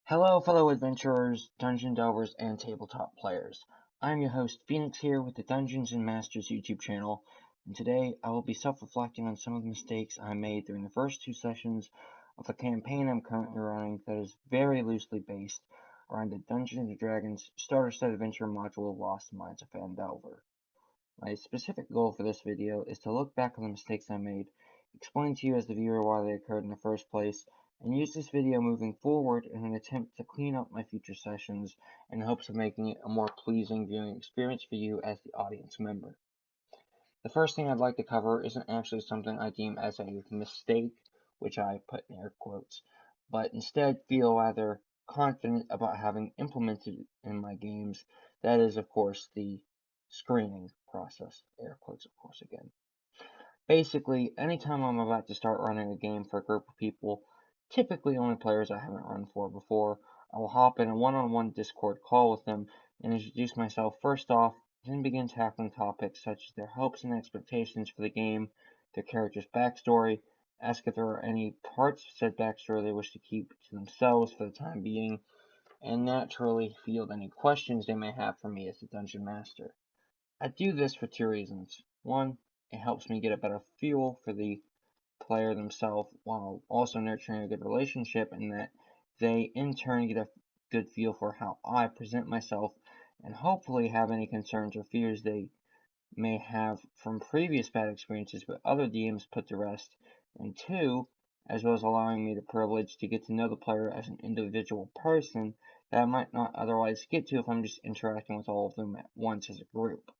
Hello, fellow adventurers, dungeon delvers, and tabletop players. I'm your host, Phoenix, here with the Dungeons and Masters YouTube channel, and today I will be self-reflecting on some of the mistakes I made during the first two sessions of the campaign I'm currently running that is very loosely based around the Dungeons & Dragons Starter Set Adventure module of Lost Mines of Phandelver. My specific goal for this video is to look back on the mistakes I made, explain to you as the viewer why they occurred in the first place, and use this video moving forward in an attempt to clean up my future sessions in hopes of making it a more pleasing viewing experience for you as the audience member. The first thing I'd like to cover isn't actually something I deem as a mistake, which I put in air quotes, but instead feel rather confident about having implemented in my games. That is, of course, the screening process, air quotes, of course, again. Basically, anytime I'm about to start running a game for a group of people, typically only players I haven't run for before, I will hop in a one-on-one Discord call with them and introduce myself first off, then begin tackling topics such as their hopes and expectations for the game, their character's backstory, ask if there are any parts of said backstory they wish to keep to themselves for the time being, and naturally field any questions they may have for me as the Dungeon Master. I do this for two reasons. One, it helps me get a better feel for the player themselves while also nurturing a good relationship, and that they in turn get a good feel for how I present myself and hopefully have any concerns or fears they may have from previous bad experiences with other DMs put to rest. And two, as well as allowing me the privilege to get to know the player as an individual person that I might not otherwise get to if I'm just interacting with all of them at once as a group.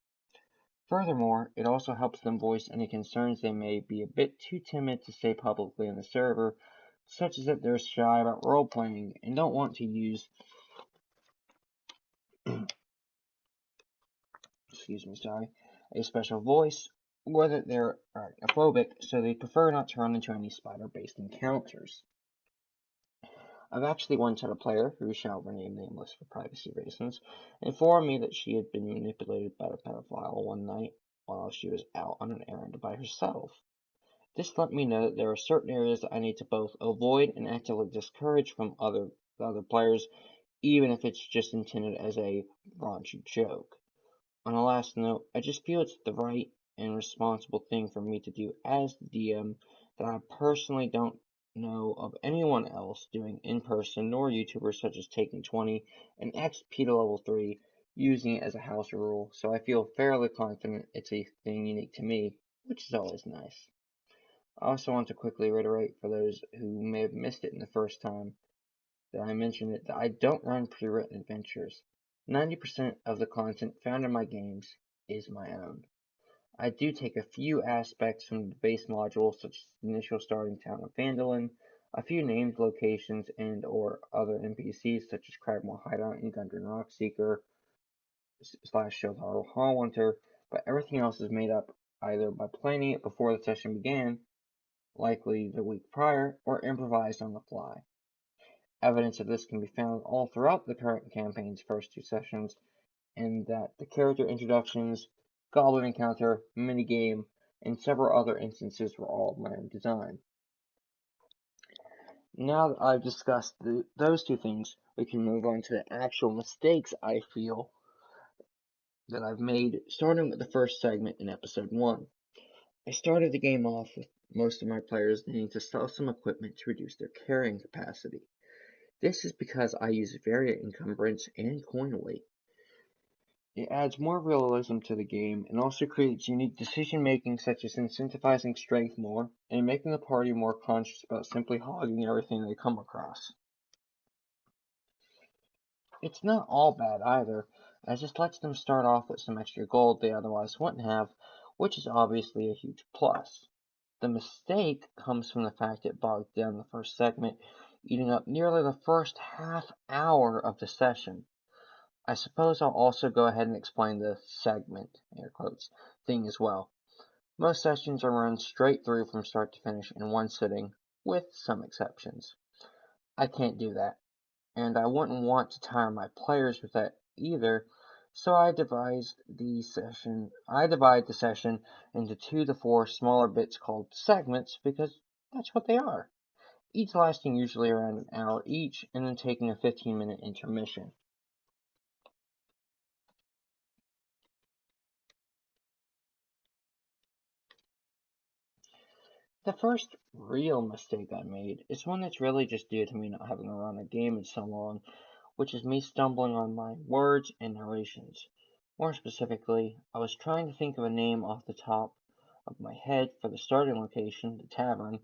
Furthermore, it also helps them voice any concerns they may be a bit too timid to say publicly on the server, such as that they're shy about role-playing and don't want to use a special voice, or that they're arachnophobic, so they prefer not to run into any spider-based encounters. I've actually once had a player, who shall remain nameless for privacy reasons, inform me that she had been manipulated by a pedophile one night while she was out on an errand by herself. This let me know that there are certain areas that I need to both avoid and actively discourage from other players, even if it's just intended as a raunchy joke. On a last note, I just feel it's the right and responsible thing for me to do as the DM that I personally don't know of anyone else doing in person, nor YouTubers such as Taking 20 and XP to level 3 using it as a house rule, so I feel fairly confident it's a thing unique to me, which is always nice. I also want to quickly reiterate for those who may have missed it in the first time that I mentioned it that I don't run pre-written adventures. 90% of the content found in my games is my own. I do take a few aspects from the base module, such as the initial starting town of Phandalin, a few named locations and or other NPCs such as Cragmore Hideout and Gundren Rockseeker / Shildharl Hallhunter, but everything else is made up either by planning it before the session began, likely the week prior, or improvised on the fly. Evidence of this can be found all throughout the current campaign's first two sessions, in that the character introductions, goblin encounter, minigame, and several other instances were all of my own design. Now that I've discussed those two things, we can move on to the actual mistakes I feel that I've made, starting with the first segment in episode 1. I started the game off with most of my players needing to sell some equipment to reduce their carrying capacity. This is because I use Varia encumbrance and coin weight. It adds more realism to the game and also creates unique decision making, such as incentivizing strength more and making the party more conscious about simply hogging everything they come across. It's not all bad either, as this lets them start off with some extra gold they otherwise wouldn't have, which is obviously a huge plus. The mistake comes from the fact it bogged down the first segment, eating up nearly the first half hour of the session. I suppose I'll also go ahead and explain the segment, air quotes, thing as well. Most sessions are run straight through from start to finish in one sitting, with some exceptions. I can't do that, and I wouldn't want to tire my players with that either, so I divide the session into 2 to 4 smaller bits called segments because that's what they are. each lasting usually around an hour each, and then taking a 15-minute intermission. The first real mistake I made is one that's really just due to me not having run a game in so long, which is me stumbling on my words and narrations. More specifically, I was trying to think of a name off the top of my head for the starting location, the tavern,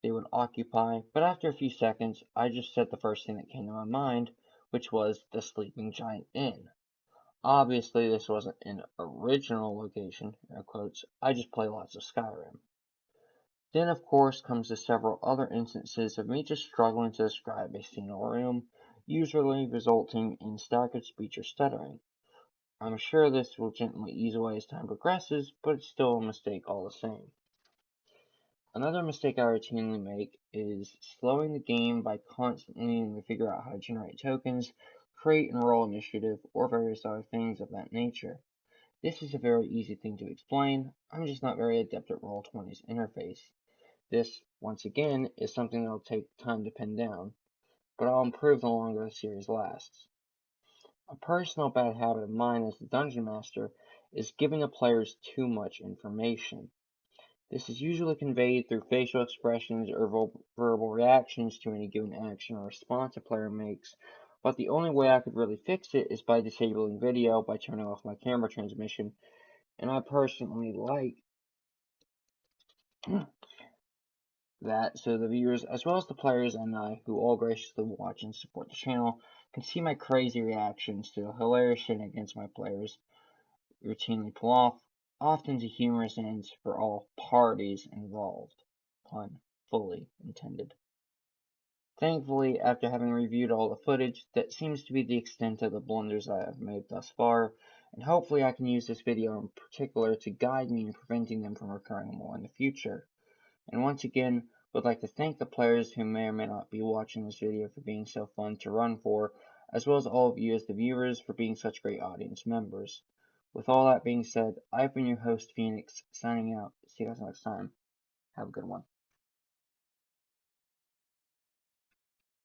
they would occupy, but after a few seconds, I just said the first thing that came to my mind, which was the Sleeping Giant Inn. Obviously, this wasn't an original location, air quotes, I just play lots of Skyrim. Then, of course, comes the several other instances of me just struggling to describe a scene or room, usually resulting in staggered speech or stuttering. I'm sure this will gently ease away as time progresses, but it's still a mistake all the same. Another mistake I routinely make is slowing the game by constantly needing to figure out how to generate tokens, create and roll initiative, or various other things of that nature. This is a very easy thing to explain, I'm just not very adept at Roll20's interface. This, once again, is something that will take time to pin down, but I'll improve the longer the series lasts. A personal bad habit of mine as the Dungeon Master is giving the players too much information. This is usually conveyed through facial expressions or verbal reactions to any given action or response a player makes, but the only way I could really fix it is by disabling video by turning off my camera transmission, and I personally like that so the viewers, as well as the players and I, who all graciously watch and support the channel, can see my crazy reactions to the hilarious shenanigans my players routinely pull off, often to humorous ends for all parties involved. Pun fully intended. Thankfully, after having reviewed all the footage, that seems to be the extent of the blunders I have made thus far, and hopefully I can use this video in particular to guide me in preventing them from occurring more in the future. And once again, would like to thank the players who may or may not be watching this video for being so fun to run for, as well as all of you as the viewers for being such great audience members. With all that being said, I've been your host, Phoenix, signing out. See you guys next time. Have a good one.